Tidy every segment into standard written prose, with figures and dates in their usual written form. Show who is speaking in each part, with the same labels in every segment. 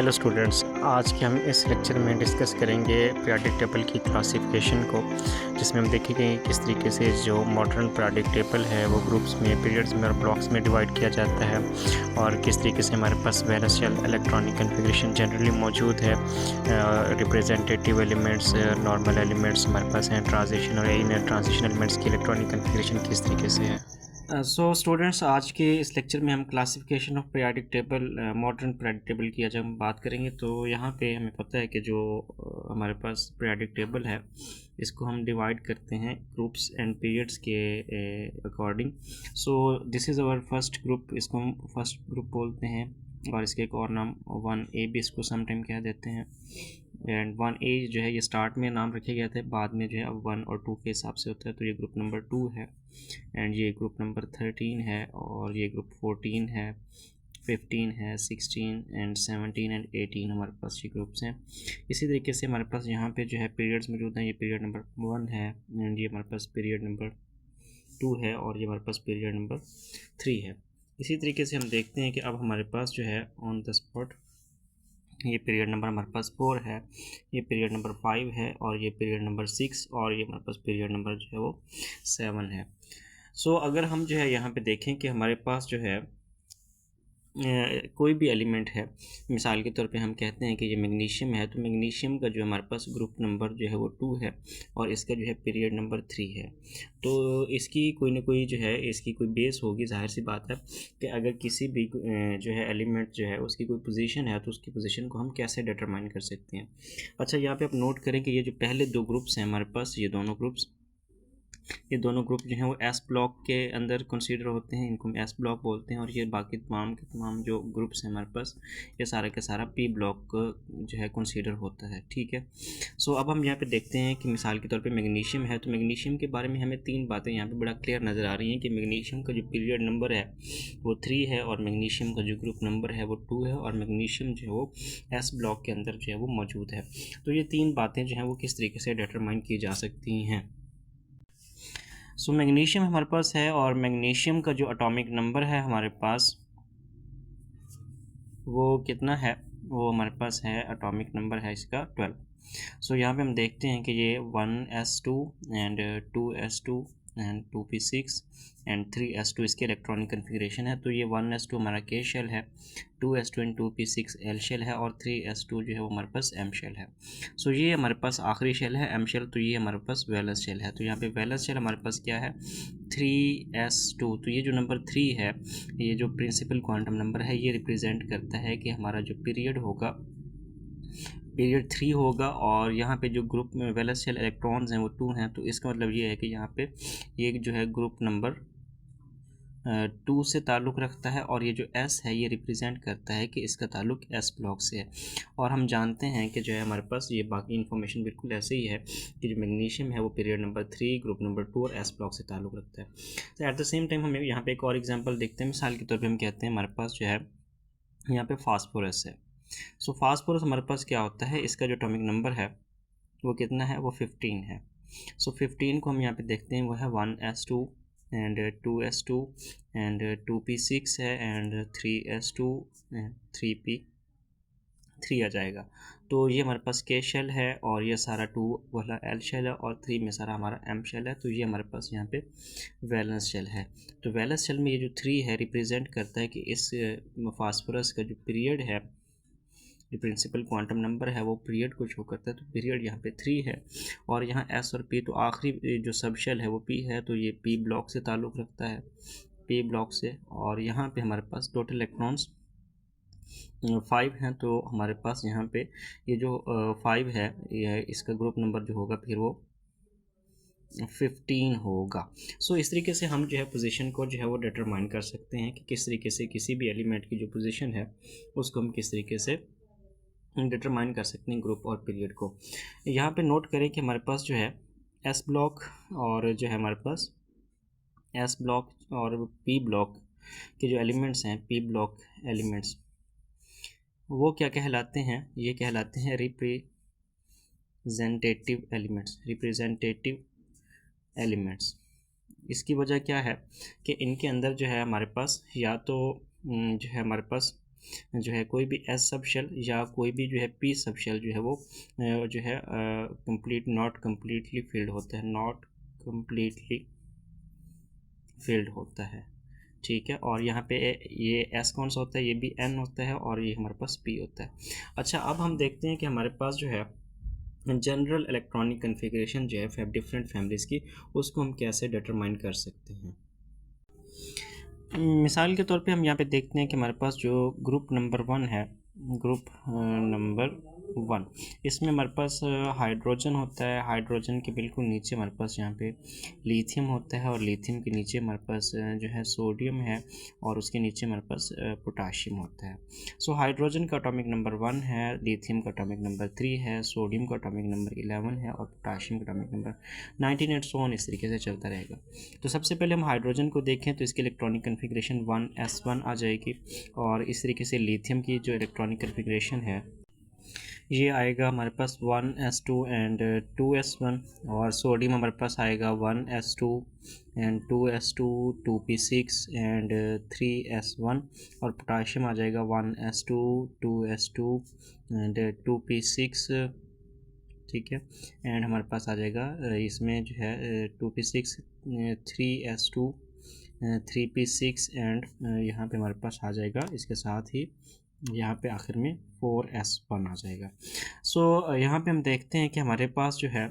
Speaker 1: Hello students, आज के हम इस लेक्चर में डिस्कस करेंगे पीरियोडिक टेबल की क्लासिफिकेशन को, जिसमें हम देखेंगे किस तरीके से जो मॉडर्न पीरियोडिक टेबल है वो ग्रुप्स में, पीरियड्स में और ब्लॉक्स में डिवाइड किया जाता है, और किस तरीके से हमारे पास वेरिएबल इलेक्ट्रॉनिक कन्फिग्रेशन जनरली मौजूद है। रिप्रेजेंटेटिव एलिमेंट्स, नॉर्मल एलिमेंट्स हमारे पास हैं, ट्रांजिशन और इन ट्रांजिशन एलिमेंट्स की इलेक्ट्रॉनिक कन्फिग्रेशन किस तरीके से है। सो स्टूडेंट्स, आज के इस लेक्चर में हम classification of periodic table, modern periodic table की जब हम बात करेंगे तो यहाँ पे हमें पता है कि जो हमारे पास पीरियोडिक टेबल है इसको हम डिवाइड करते हैं ग्रुप्स एंड पीरियड्स के according. So this is our first group, इसको हम फर्स्ट ग्रुप बोलते हैं, और इसके एक और नाम 1A भी इसको समटाइम कह देते हैं। एंड 1A जो है ये स्टार्ट में नाम रखे गए थे, बाद में जो है अब 1 और 2 के हिसाब से होता है, तो ये ग्रुप नंबर 2 है। एंड ये ग्रुप नंबर 13 है, और ये ग्रुप 14 है, 15 है, 16 एंड 17 एंड 18 हमारे पास ये ग्रुप्स हैं। इसी तरीके से हमारे पास यहाँ पे जो है पीरियड्स मौजूद हैं। ये पीरियड नंबर 1 है, एंड ये हमारे पास पीरियड नंबर 2 है, और ये हमारे पास पीरियड नंबर 3 है। इसी तरीके से हम देखते हैं कि अब हमारे पास जो है ऑन द स्पॉट ये पीरियड नंबर हमारे पास 4 है, ये पीरियड नंबर 5 है, और ये पीरियड नंबर 6, और ये हमारे पास पीरियड नंबर जो है वो 7 है। सो अगर हम जो है यहाँ पे देखें कि हमारे पास जो है कोई भी एलिमेंट है, मिसाल के तौर पे हम कहते हैं कि ये मैग्नीशियम है, तो मैग्नीशियम का जो हमारे पास ग्रुप नंबर जो है वो 2 है, और इसका जो है पीरियड नंबर 3 है। तो इसकी कोई ना कोई जो है इसकी कोई बेस होगी। जाहिर सी बात है कि अगर किसी भी जो है एलिमेंट जो है उसकी कोई पोजीशन है तो उसकी पोजीशन को हम कैसे डिटरमाइन कर सकते हैं। अच्छा, यहाँ पे आप नोट करें कि ये जो पहले 2 ग्रुप्स हैं हमारे पास, ये दोनों ग्रुप जो हैं वो एस ब्लॉक के अंदर कंसीडर होते हैं, इनको हम एस ब्लॉक बोलते हैं। और ये बाकी तमाम के तमाम जो ग्रुप्स हैं हमारे पास, ये सारा के सारा पी ब्लॉक जो है कंसीडर होता है। ठीक है। सो अब हम यहाँ पे देखते हैं कि मिसाल के तौर पे मैग्नीशियम है, तो मैग्नीशियम के बारे में हमें 3 बातें यहाँ पे बड़ा क्लियर नज़र आ रही हैं कि मैग्नीशियम का जो पीरियड नंबर है वो 3 है, और मैग्नीशियम का जो ग्रुप नंबर है वो 2 है, और मैग्नीशियम जो है वो एस ब्लॉक के अंदर जो है वो मौजूद है। तो ये 3 बातें जो हैं वो किस तरीके से डिटरमाइन की जा सकती हैं। सो मैग्नीशियम हमारे पास है, और मैग्नीशियम का जो एटॉमिक नंबर है हमारे पास वो कितना है, वो हमारे पास है, एटॉमिक नंबर है इसका 12। सो यहाँ पे हम देखते हैं कि ये 1s2 and 2s2 and 2p6 and 3s2 इसके इलेक्ट्रॉनिक कन्फिग्रेशन है। तो ये 1s2 हमारा K शेल है, 2s2 and 2p6 L shell है, और 3s2 जो है वो हमारे पास M शेल है। सो ये हमारे पास आखिरी शेल है M शेल, तो ये हमारे पास वैलेंस शेल है। तो यहाँ पे वैलेंस शेल हमारे पास क्या है, 3s2। तो ये जो नंबर 3 है, ये जो प्रिंसिपल क्वांटम नंबर है, ये रिप्रेजेंट करता है कि हमारा जो पीरियड होगा पीरियड 3 होगा, और यहाँ पे जो ग्रुप में वैलेंस शेल इलेक्ट्रॉन्स हैं वो 2 हैं। तो इसका मतलब ये है कि यहाँ पे ये जो है ग्रुप नंबर 2 से ताल्लुक़ रखता है, और ये जो S है ये रिप्रेजेंट करता है कि इसका ताल्लुक़ S ब्लॉक से है। और हम जानते हैं कि जो है हमारे पास ये बाकी इन्फॉर्मेशन बिल्कुल ऐसे ही है कि जो मैग्नीशियम है वो पीरियड नंबर 3, ग्रुप नंबर 2 और S ब्लॉक से ताल्लुक़ रखता है। तो एट द सेम टाइम हम यहाँ पे एक और एग्जांपल देखते हैं। मिसाल के तौर पे हम कहते हैं हमारे पास जो है यहाँ पे फास्फोरस है। सो फास्फोरस हमारे पास क्या होता है, इसका जो एटॉमिक नंबर है वो कितना है, वो 15 है। सो 15 को हम यहाँ पे देखते हैं, वो है 1s2 and 2s2 and 2p6 है, एंड 3s2 एंड 3p3 आ जाएगा। तो ये हमारे पास K शेल है, और ये सारा 2 वाला L शेल है, और 3 में सारा हमारा M शेल है। तो ये हमारे पास यहाँ पे वैलेंस शेल है। तो वैलेंस शेल में ये जो 3 है रिप्रेजेंट करता है कि इस फास्फोरस का जो पीरियड है, जो प्रिंसिपल क्वांटम नंबर है वो पीरियड को शो करता है। तो पीरियड यहाँ पे 3 है, और यहाँ S और P, तो आखिरी जो सब शेल है वो P है, तो ये P ब्लॉक से ताल्लुक़ रखता है, P ब्लॉक से। और यहाँ पे हमारे पास टोटल इलेक्ट्रॉन्स 5 हैं, तो हमारे पास यहाँ पे ये जो 5 है, ये इसका ग्रुप नंबर जो होगा फिर वो 15 होगा। सो इस तरीके से हम जो है पोजीशन को जो है वो डिटरमाइन कर सकते हैं कि किस तरीके से किसी भी एलिमेंट की जो पोजीशन है उसको हम किस तरीके से डिटरमाइन कर सकते हैं ग्रुप और पीरियड को। यहाँ पे नोट करें कि हमारे पास जो है एस ब्लॉक और जो है हमारे पास एस ब्लॉक और पी ब्लॉक के जो एलिमेंट्स हैं, पी ब्लॉक एलिमेंट्स, वो क्या कहलाते हैं, ये कहलाते हैं रिप्रेजेंटेटिव एलिमेंट्स। इसकी वजह क्या है कि इनके अंदर जो है हमारे पास या तो जो है हमारे पास जो है कोई भी एस सब शेल या कोई भी जो है पी सब शेल जो है वो जो है नॉट कम्प्लीटली फिल्ड होता है, नॉट कम्प्लीटली फिल्ड होता है, ठीक है। और यहाँ पे ये एस कौन सा होता है, ये भी एन होता है और ये हमारे पास पी होता है। अच्छा, अब हम देखते हैं कि हमारे पास जो है जनरल इलेक्ट्रॉनिक कन्फिग्रेशन जो है डिफरेंट फैमिलीज़ की, उसको हम कैसे डिटरमाइन कर सकते हैं। मिसाल के तौर पे हम यहाँ पे देखते हैं कि हमारे पास जो ग्रुप नंबर 1 है, ग्रुप नंबर 1, इसमें हमारे पास हाइड्रोजन होता है। हाइड्रोजन के बिल्कुल नीचे हमारे पास यहाँ पे लिथियम होता है और लिथियम के नीचे हमारे पास जो है सोडियम है और उसके नीचे हमारे पास पोटाशियम होता है। सो हाइड्रोजन का एटॉमिक नंबर 1 है, लिथियम का एटॉमिक नंबर 3 है, सोडियम का एटॉमिक नंबर 11 है और पोटाशियम का atomic number 19 and so on, इस तरीके से चलता रहेगा। तो सबसे पहले हम हाइड्रोजन को देखें तो इसकी इलेक्ट्रॉनिक कन्फिग्रेशन 1s1 आ जाएगी और इस तरीके से लिथियम की जो इलेक्ट्रॉनिक कन्फिग्रेशन है ये आएगा हमारे पास 1s2 एंड 2s1 और सोडियम हमारे पास आएगा 1s2 and 2s2 2p6 and 3s1 और पोटाशियम आ जाएगा 1s2 2s2 एंड 2p6, ठीक है। एंड हमारे पास आ जाएगा इसमें जो है 2p6 3s2 3p6 एंड यहाँ पे हमारे पास आ जाएगा इसके साथ ही यहाँ पे आखिर में 4s1 आ जाएगा। सो यहाँ पे हम देखते हैं कि हमारे पास जो है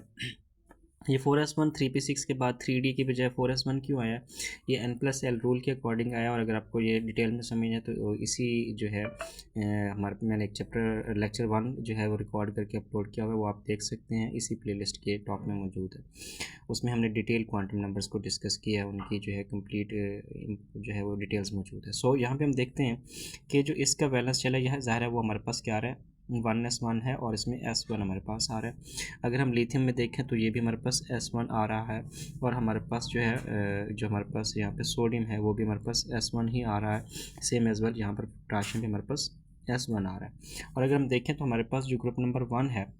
Speaker 1: ये 4s1 3p6 के बाद 3d की बजाय 4s1 क्यों आया, ये n+l रूल के अकॉर्डिंग आया। और अगर आपको ये डिटेल में समझना है तो इसी जो है हमारे मैंने एक लेक्चर 1 जो है वो रिकॉर्ड करके अपलोड किया हुआ है, वो आप देख सकते हैं, इसी प्लेलिस्ट के टॉप में मौजूद है। उसमें हमने डिटेल क्वांटम नंबर्स को डिस्कस किया है, उनकी जो है कंप्लीट जो है वो डिटेल्स मौजूद है। सो यहाँ पर हम देखते हैं कि जो इसका बैलेंस चला यह ज़ाहिर है वो हमारे पास क्या आ रहा है, 1s1 है और इसमें s1 हमारे पास आ रहा है। अगर हम लिथियम में देखें तो ये भी हमारे पास s1 आ रहा है और हमारे पास जो है जो हमारे पास यहाँ पे सोडियम है वो भी हमारे पास s1 ही आ रहा है, सेम एज वेल यहाँ पर पोटाशियम भी हमारे पास s1 आ रहा है। और अगर हम देखें तो हमारे पास जो ग्रुप नंबर 1 है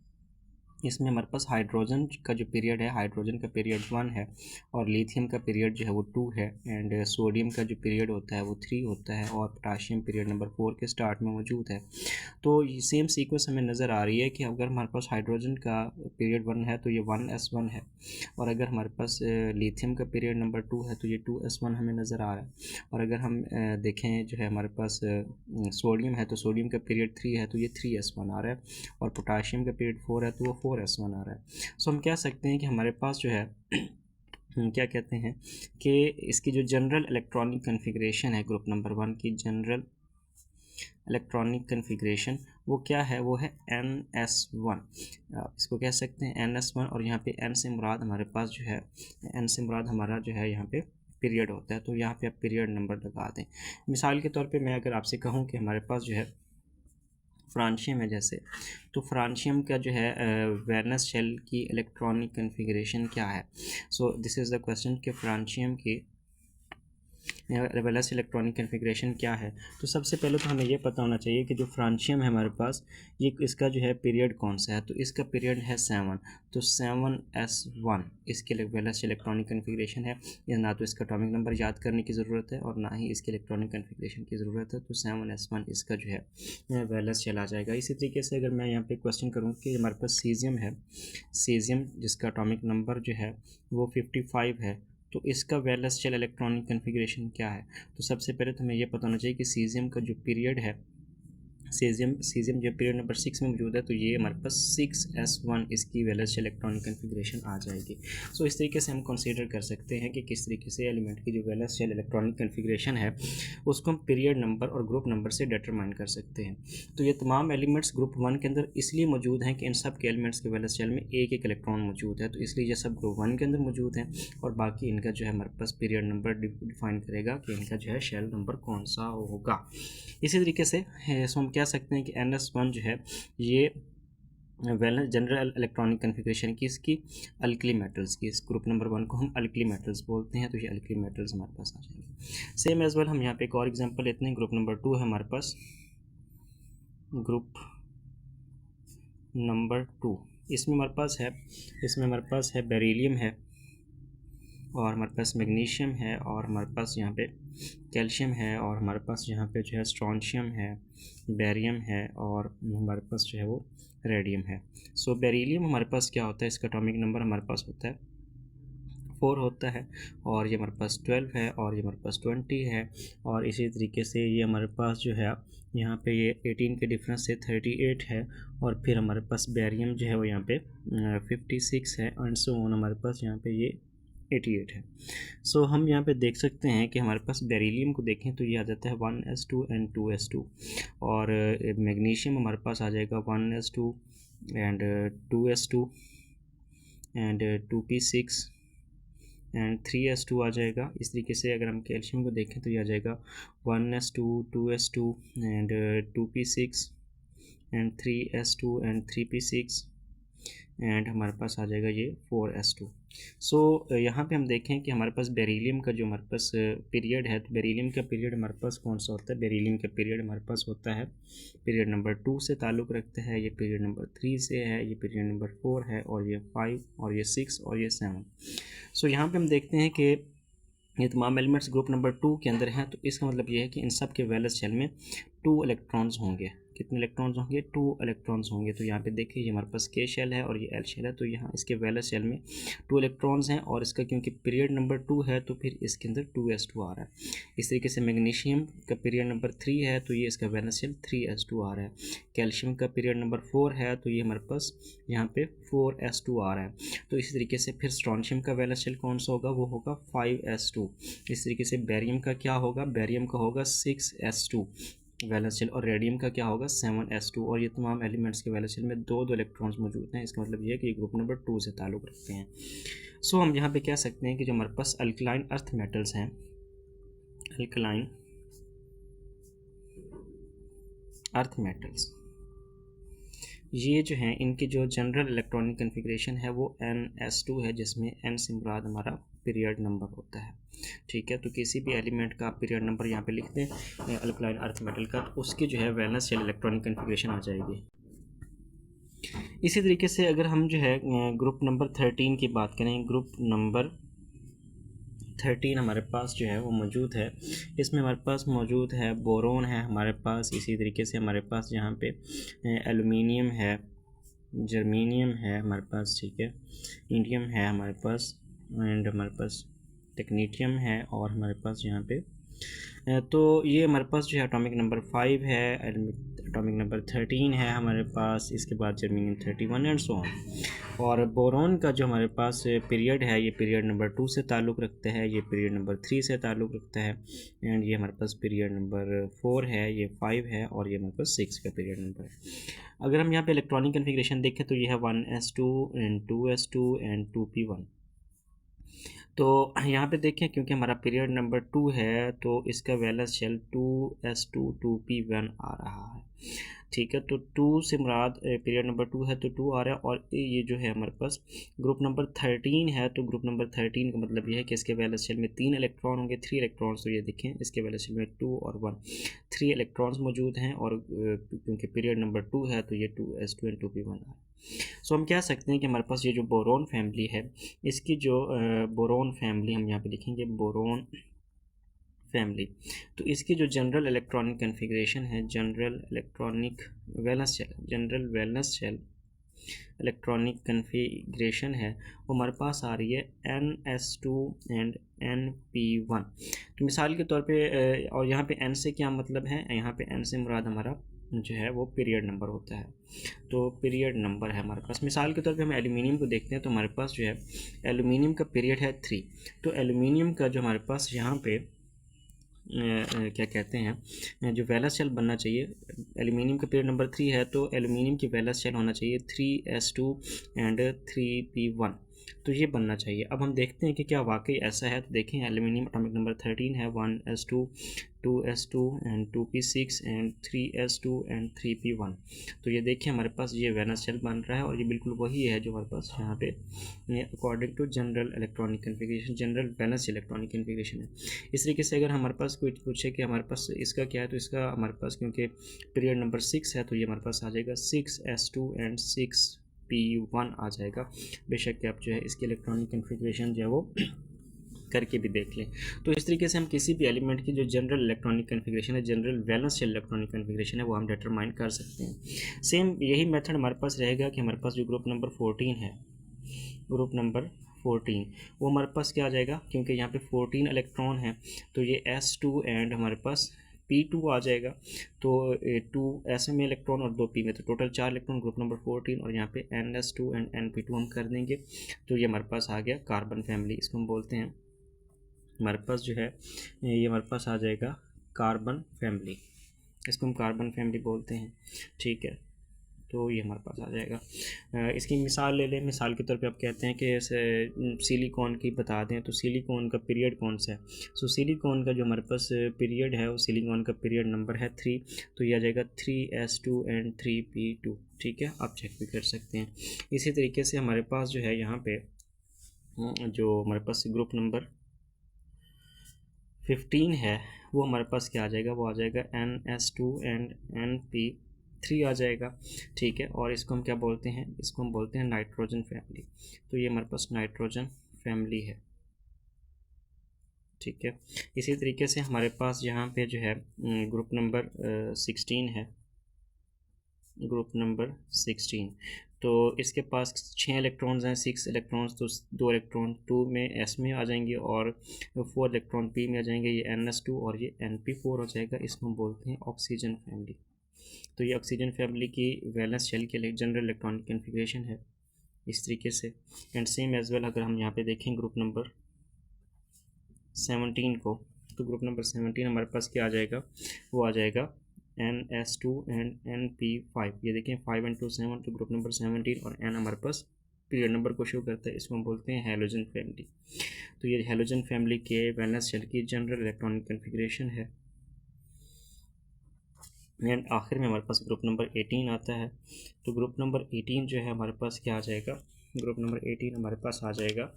Speaker 1: इसमें हमारे पास हाइड्रोजन का जो पीरियड है, हाइड्रोजन का पीरियड 1 है और लिथियम का पीरियड जो है वो 2 है एंड सोडियम का जो पीरियड होता है वो 3 होता है और पोटाशियम पीरियड नंबर 4 के स्टार्ट में मौजूद है। तो सेम सीक्वेंस हमें नज़र आ रही है कि अगर हमारे पास हाइड्रोजन का पीरियड 1 है तो ये 1s1 है और अगर हमारे पास लिथियम का पीरियड नंबर 2 है तो ये 2s1 हमें नज़र आ रहा है। और अगर हम देखें जो है हमारे पास सोडियम है तो सोडियम का पीरियड 3 है तो ये 3s1 आ रहा है और पोटाशियम का पीरियड 4 है तो वो 4s1 आ रहा है। सो हम कह सकते हैं कि हमारे पास जो है क्या कहते हैं कि इसकी जो जनरल इलेक्ट्रॉनिक कन्फिग्रेशन है ग्रुप नंबर 1 की, जनरल इलेक्ट्रॉनिक कन्फिग्रेशन वो क्या है, वो है NS1। इसको कह सकते हैं NS1 और यहाँ पे N से मुराद हमारे पास जो है, N से मुराद हमारा जो है यहाँ पे पीरियड होता है, तो यहाँ पे आप पीरियड नंबर लगा दें। मिसाल के तौर पे मैं अगर आपसे कहूँ कि हमारे पास जो है फ्रांशियम है जैसे, तो फ्रांशियम का जो है वैलेंस शेल की इलेक्ट्रॉनिक कन्फिग्रेशन क्या है। सो दिस इज़ द क्वेश्चन कि फ्रांशियम की वैलेंस इलेक्ट्रॉनिक कन्फिग्रेशन क्या है। तो सबसे पहले तो हमें ये पता होना चाहिए कि जो फ्रांशियम है हमारे पास ये इसका जो है पीरियड कौन सा है, तो इसका पीरियड है 7, तो 7s1 इसके वैलेंस इलेक्ट्रॉनिक कन्फिग्रेशन है। या ना तो इसका एटॉमिक नंबर याद करने की ज़रूरत है और ना ही इसके इलेक्ट्रॉनिक कन्फिग्रेशन की ज़रूरत है, तो 7s1 इसका जो है वैलेंस चला जाएगा। इसी तरीके से अगर मैं यहाँ पे क्वेश्चन करूँ कि हमारे पास सीजियम है, सीजियम जिसका एटॉमिक नंबर जो है वो 55 है, तो इसका वैलेंस शेल इलेक्ट्रॉनिक कन्फिग्रेशन क्या है। तो सबसे पहले तो हमें यह पता होना चाहिए कि सीजियम का जो पीरियड है, सीजियम जो पीरियड नंबर 6 में मौजूद है, तो ये हमारे पास 6s1 इसकी वैलेंस शेल इलेक्ट्रॉनिक कन्फिग्रेशन आ जाएगी। सो इस तरीके से हम कंसीडर कर सकते हैं कि किस तरीके से एलिमेंट की जो वैलेंस शेल इलेक्ट्रॉनिक कन्फिग्रेशन है उसको हम पीरियड नंबर और ग्रुप नंबर से डिटरमाइन कर सकते हैं। तो ये तमाम एलिमेंट्स ग्रुप 1 के अंदर इसलिए मौजूद हैं कि इन सब के एलिमेंट्स के वैलेंस शेल में एक एक इलेक्ट्रॉन मौजूद है, तो इसलिए ये सब ग्रुप 1 के अंदर मौजूद हैं और बाकी इनका जो है हमारे पास पीरियड नंबर डिफाइन करेगा कि इनका जो है शेल नंबर कौन सा होगा। इसी तरीके से हम कह सकते हैं कि NS1 जो है ये वैलेंस जनरल इलेक्ट्रॉनिक कन्फिग्रेशन की इसकी अल्कली मेटल्स की, इस ग्रुप नंबर 1 को हम अल्कली मेटल्स बोलते हैं, तो ये अल्कली मेटल्स हमारे पास आ जाएंगे। सेम एज वेल हम यहाँ पे एक और एग्जांपल लेते हैं, ग्रुप नंबर 2 है हमारे पास, ग्रुप नंबर 2 इसमें हमारे पास है बेरिलियम है और हमारे पास मैग्नीशियम है, और हमारे पास यहाँ पे कैल्शियम है, और हमारे पास यहाँ पे जो है स्ट्रॉन्शियम है, बेरियम है, और हमारे पास जो है वो रेडियम है। सो बेरिलियम हमारे पास क्या होता है, इसका एटॉमिक नंबर हमारे पास होता है 4 होता है, और ये हमारे पास 12 है, और ये हमारे पास 20 है, और इसी तरीके से ये हमारे पास जो है यहाँ पे ये 18 के डिफरेंस से 38 है, और फिर हमारे पास बेरियम जो है वो यहाँ पे 56 है, एंड सो ऑन हमारे पास यहाँ पे ये 88 है। सो हम यहाँ पे देख सकते हैं कि हमारे पास बेरिलियम को देखें तो ये आ जाता है 1s2 एंड 2s2, और मैग्नीशियम हमारे पास आ जाएगा 1s2 and 2s2 and 2p6 and 3s2 आ जाएगा। इस तरीके से अगर हम कैल्शियम को देखें तो ये आ जाएगा 1s2 2s2 and 2p6 and 3s2 and 3p6 and हमारे पास आ जाएगा ये 4s2। सो यहाँ पे हम देखें कि हमारे पास बेरिलियम का जो हमारे पास पीरियड है, तो बेरिलियम का पीरियड हमारे पास कौन सा होता है, बेरिलियम का पीरियड हमारे पास होता है पीरियड नंबर 2 से ताल्लुक़ रखता है, ये पीरियड नंबर 3 से है, ये पीरियड नंबर 4 है, और ये 5 और ये 6 और ये 7। सो यहाँ पे हम देखते हैं कि ये तमाम एलिमेंट्स ग्रुप नंबर 2 के अंदर हैं, तो इसका मतलब ये है कि इन सब के वैलेंस शेल में 2 इलेक्ट्रॉन्स होंगे। कितने इलेक्ट्रॉन्स होंगे, 2 इलेक्ट्रॉन्स होंगे। तो यहाँ पे देखिए ये हमारे पास के शेल है और ये एल शेल है, तो यहाँ इसके वैलेंस शेल में 2 इलेक्ट्रॉन्स हैं, और इसका क्योंकि पीरियड नंबर 2 है तो फिर इसके अंदर 2s2 आ रहा है। इस तरीके से मैग्नीशियम का पीरियड नंबर 3 है तो ये इसका वैलेंस शेल 3s2 आ रहा है। कैल्शियम का पीरियड नंबर 4 है तो ये हमारे पास यहाँ पे 4s2 आ रहा है। तो इसी तरीके से फिर स्ट्रॉन्शियम का वैलेंस शेल कौन सा होगा, वो होगा 5s2। इस तरीके से बेरियम का क्या होगा, बेरियम का होगा 6s2 वैलेंस शेल, और रेडियम का क्या होगा 7s2। और ये तमाम एलिमेंट्स के वैलेंस शेल में 2 इलेक्ट्रॉन्स मौजूद हैं। इसका मतलब ये है कि ये ग्रुप नंबर 2 से ताल्लुक़ रखते हैं। सो हम यहाँ पे कह सकते हैं कि जो हमारे पास अल्कलाइन अर्थ मेटल्स हैं, अल्कलाइन अर्थ मेटल्स, ये जो हैं इनकी जो जनरल इलेक्ट्रॉनिक कन्फिग्रेशन है वो NS2 है, जिसमें N से मुराद हमारा पीरियड नंबर होता है। ठीक है, तो किसी भी एलिमेंट का पीरियड नंबर यहाँ पे लिख दें अल्कलाइन अर्थ मेटल का, तो उसकी जो है वैलेंस शेल इलेक्ट्रॉनिक कन्फिग्रेशन आ जाएगी। इसी तरीके से अगर हम जो है ग्रुप नंबर 13 की बात करें, ग्रुप नंबर 13 हमारे पास जो है वो मौजूद है। इसमें हमारे पास मौजूद है बोरोन है हमारे पास, इसी तरीके से हमारे पास यहाँ पे एलुमिनियम है, जर्मीनियम है हमारे पास, ठीक है, इंडियम है हमारे पास, एंड हमारे पास टेक्नीटियम है, और हमारे पास यहाँ पे तो ये हमारे पास जो है एटॉमिक नंबर 5 है, एटॉमिक नंबर 13 है हमारे पास, इसके बाद जर्मीनियम 31 एंड सो ऑन। और बोरोन का जो हमारे पास पीरियड है ये पीरियड नंबर 2 से ताल्लुक़ रखता है, ये पीरियड नंबर 3 से ताल्लुक़ रखता है, एंड ये हमारे पास पीरियड नंबर 4 है, ये 5 है, और ये हमारे पास 6 का पीरियड नंबर है। अगर हम यहाँ पे इलेक्ट्रॉनिक कन्फिग्रेशन देखें तो ये है 1s2 and 2s2 and 2p1। तो यहाँ पे देखें क्योंकि हमारा पीरियड नंबर 2 है तो इसका वैलेंस शेल 2s2 2p1 आ रहा है। ठीक है, तो 2 से मुराद पीरियड नंबर 2 है तो 2 आ रहा है, और ये जो है हमारे पास ग्रुप नंबर 13 है, तो ग्रुप नंबर 13 का मतलब ये है कि इसके वैलेंस शेल में 3 इलेक्ट्रॉन होंगे, 3 इलेक्ट्रॉन्स। तो ये देखें इसके वैलेंस शेल में 2 और 1 3 इलेक्ट्रॉन्स मौजूद हैं, और क्योंकि पीरियड नंबर 2 है तो ये 2s2 एंड 2p1 आ रहा है। सो हम कह सकते हैं कि हमारे पास ये जो बोरोन फैमिली है, इसकी जो बोरोन फैमिली हम यहाँ पे लिखेंगे बोरोन फैमिली, तो इसकी जो जनरल इलेक्ट्रॉनिक कन्फिग्रेशन है, general electronic valence shell, general valence shell electronic configuration है वो हमारे पास आ रही है NS2 एंड NP1। तो मिसाल के तौर पे और यहाँ पे N से क्या मतलब है, यहाँ पे N से मुराद हमारा जो है वो पीरियड नंबर होता है, तो पीरियड नंबर है हमारे पास। मिसाल के तौर पे हम एल्यूमिनियम को देखते हैं तो हमारे पास जो है एल्यूमिनियम का पीरियड है 3। तो एल्यूमिनियम का जो हमारे पास यहाँ पे क्या कहते हैं जो वैलेंस शेल बनना चाहिए, एल्यूमिनियम का पीरियड नंबर 3 है तो एल्यूमिनियम की वैलेंस शेल होना चाहिए 3s2 एंड 3p1, तो ये बनना चाहिए। अब हम देखते हैं कि क्या वाकई ऐसा है। तो देखें एल्यूमिनियम एटॉमिक नंबर 13 है, 1s2 2s2 and 2p6 and 3s2 and 3p1। तो ये देखिए हमारे पास ये वैलेंस शेल बन रहा है, और ये बिल्कुल वही है जो हमारे पास यहाँ पे according to general electronic configuration, general valence electronic configuration है। इस तरीके से अगर हमारे पास कोई पूछे कि हमारे पास इसका क्या है, तो इसका हमारे पास क्योंकि पीरियड नंबर 6 है तो ये हमारे पास आ जाएगा 6s2 एंड 6p1 आ जाएगा। बेशक कि आप जो है इसकी इलेक्ट्रॉनिक कन्फिग्रेशन जो है वो करके भी देख लें। तो इस तरीके से हम किसी भी एलिमेंट की जो जनरल इलेक्ट्रॉनिक कन्फिग्रेशन है, general valence shell electronic configuration है, वो हम डिटरमाइन कर सकते हैं। सेम यही मेथड हमारे पास रहेगा कि हमारे पास जो ग्रुप नंबर 14 है, ग्रुप नंबर 14, वो हमारे पास क्या आ जाएगा, क्योंकि यहाँ पे 14 इलेक्ट्रॉन है तो ये S2 एंड हमारे पास P2 आ जाएगा। तो 2 S में इलेक्ट्रॉन और 2 P में, तो टोटल 4 इलेक्ट्रॉन ग्रुप नंबर 14, और यहाँ पे NS2 एंड NP2 हम कर देंगे। तो ये हमारे पास आ गया कार्बन फैमिली, इसको हम बोलते हैं, हमारे पास जो है ये हमारे पास आ जाएगा कार्बन फैमिली, इसको हम कार्बन फैमिली बोलते हैं। ठीक है, तो ये हमारे पास आ जाएगा। इसकी मिसाल ले लें, मिसाल के तौर पे आप कहते हैं कि सिलिकॉन की बता दें, तो सिलिकॉन का पीरियड कौन सा है। सो सिलिकॉन का जो हमारे पास पीरियड है, वो सिलिकॉन का पीरियड नंबर है 3, तो ये आ जाएगा 3S2 एंड 3P2। ठीक है, आप चेक भी कर सकते हैं। इसी तरीके से हमारे पास जो है यहाँ पे जो हमारे पास ग्रुप नंबर 15 है, वो हमारे पास क्या आ जाएगा, वो आ जाएगा NS2 एंड NP3 आ जाएगा। ठीक है, और इसको हम क्या बोलते हैं, इसको हम बोलते हैं नाइट्रोजन फैमिली। तो ये हमारे पास नाइट्रोजन फैमिली है। ठीक है, इसी तरीके से हमारे पास यहाँ पे जो है ग्रुप नंबर 16 है, ग्रुप नंबर 16, तो इसके पास 6 इलेक्ट्रॉन्स हैं, 6 इलेक्ट्रॉन्स, तो 2 इलेक्ट्रॉन 2 में S में आ जाएंगे और 4 इलेक्ट्रॉन P में आ जाएंगे, ये NS2 और ये NP4 हो जाएगा। इसको हम बोलते हैं ऑक्सीजन फैमिली। तो ये ऑक्सीजन फैमिली की वैलेंस शेल के लिए जनरल इलेक्ट्रॉनिक कन्फिग्रेशन है इस तरीके से। एंड सेम एज वेल अगर हम यहाँ पे देखें ग्रुप नंबर 17 को, तो ग्रुप नंबर 17 हमारे पास क्या आ जाएगा, वो आ जाएगा NS2 एंड NP5। ये देखें 5 and 2 7, तो ग्रुप नंबर 17 और N हमारे पास पीरियड नंबर को शो करता है, इसको हम बोलते हैं हैलोजन फैमिली। तो ये हैलोजन फैमिली के वैलेंस शेल की जनरल इलेक्ट्रॉनिक कन्फिग्रेशन है। एंड आखिर में हमारे पास ग्रुप नंबर 18 आता है। तो ग्रुप नंबर 18 जो है हमारे पास क्या आ जाएगा, ग्रुप नंबर 18 हमारे पास आ जाएगा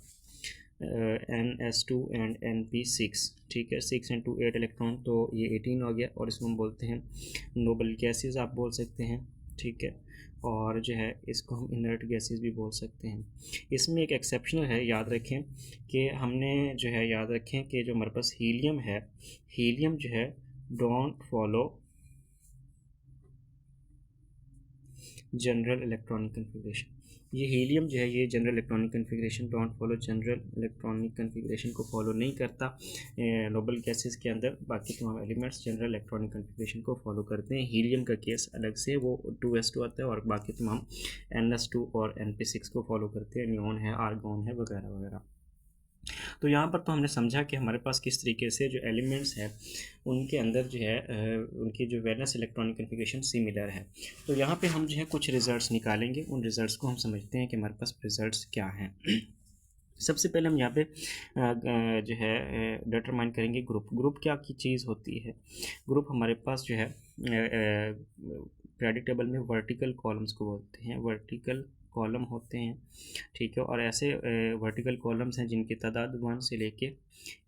Speaker 1: NS2 एंड NP6। ठीक है, 6 and 2 8 इलेक्ट्रॉन, तो ये 18 हो गया, और इसको हम बोलते हैं नोबल गैसेस आप बोल सकते हैं। ठीक है, और जो है इसको हम इनर्ट गैसेस भी बोल सकते हैं। इसमें एक एक्सेप्शनल है, याद रखें कि हमने जो है याद रखें कि जो हमारे पास हीलियम है, हीलियम जो है don't follow general electronic configuration. ये हीलियम जो है ये general electronic configuration don't follow, general electronic configuration को फॉलो नहीं करता। नोबल गैसेस के अंदर बाकी तमाम एलिमेंट्स जनरल इलेक्ट्रॉनिक कन्फिग्रेशन को फॉलो करते हैं। हीलियम का केस अलग से, वो 2s2 आता है, और बाकी तमाम NS2 और NP6 को फॉलो करते हैं, नियॉन है, आर्गॉन है, वगैरह वगैरह। तो यहाँ पर तो हमने समझा कि हमारे पास किस तरीके से जो एलिमेंट्स हैं उनके अंदर जो है उनकी जो वैलेंस इलेक्ट्रॉनिक कन्फिग्रेशन सिमिलर है। तो यहाँ पे हम जो है कुछ रिजल्ट्स निकालेंगे, उन रिजल्ट्स को हम समझते हैं कि हमारे पास रिजल्ट्स क्या हैं। सबसे पहले हम यहाँ पे जो है डिटरमाइन करेंगे ग्रुप क्या की चीज़ होती है। ग्रुप हमारे पास जो है पीरियोडिक टेबल में वर्टिकल कॉलम्स को बोलते हैं, वर्टिकल कॉलम होते हैं। ठीक है, और ऐसे वर्टिकल कॉलम्स हैं जिनकी तादाद 1 से लेके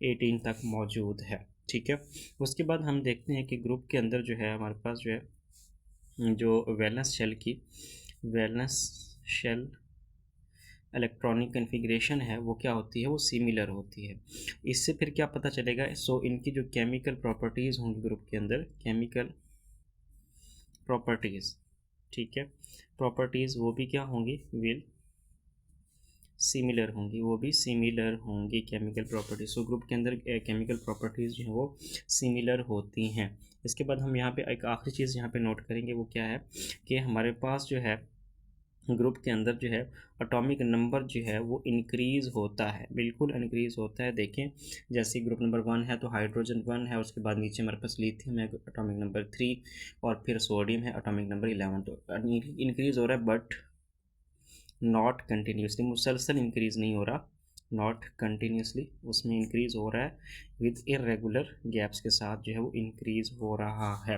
Speaker 1: 18 तक मौजूद है। ठीक है, उसके बाद हम देखते हैं कि ग्रुप के अंदर जो है हमारे पास जो है जो वैलेंस शेल इलेक्ट्रॉनिक कन्फिग्रेशन है वो क्या होती है, वो सिमिलर होती है। इससे फिर क्या पता चलेगा, सो इनकी जो केमिकल प्रॉपर्टीज़ होंगी ग्रुप के अंदर, केमिकल प्रॉपर्टीज़, ठीक है, प्रॉपर्टीज़ वो भी क्या होंगी, विल सिमिलर होंगी, वो भी सिमिलर होंगी केमिकल प्रॉपर्टीज। सो ग्रुप के अंदर केमिकल प्रॉपर्टीज़ जो हैं वो सिमिलर होती हैं। इसके बाद हम यहाँ पे एक आखिरी चीज़ यहाँ पे नोट करेंगे, वो क्या है कि हमारे पास जो है ग्रुप के अंदर जो है एटॉमिक नंबर जो है वो इंक्रीज़ होता है, बिल्कुल इंक्रीज़ होता है। देखें जैसे ग्रुप नंबर 1 है तो हाइड्रोजन 1 है, उसके बाद नीचे हमारे पास लिथियम है एटॉमिक नंबर 3, और फिर सोडियम है एटॉमिक नंबर 11। तो इंक्रीज़ हो रहा है बट नॉट कंटिन्यूसली, मुसलसल इंक्रीज़ नहीं हो रहा, नॉट कंटिन्यूसली, उसमें इंक्रीज़ हो रहा है विद इरेगुलर गैप्स के साथ जो है वो इंक्रीज़ हो रहा है।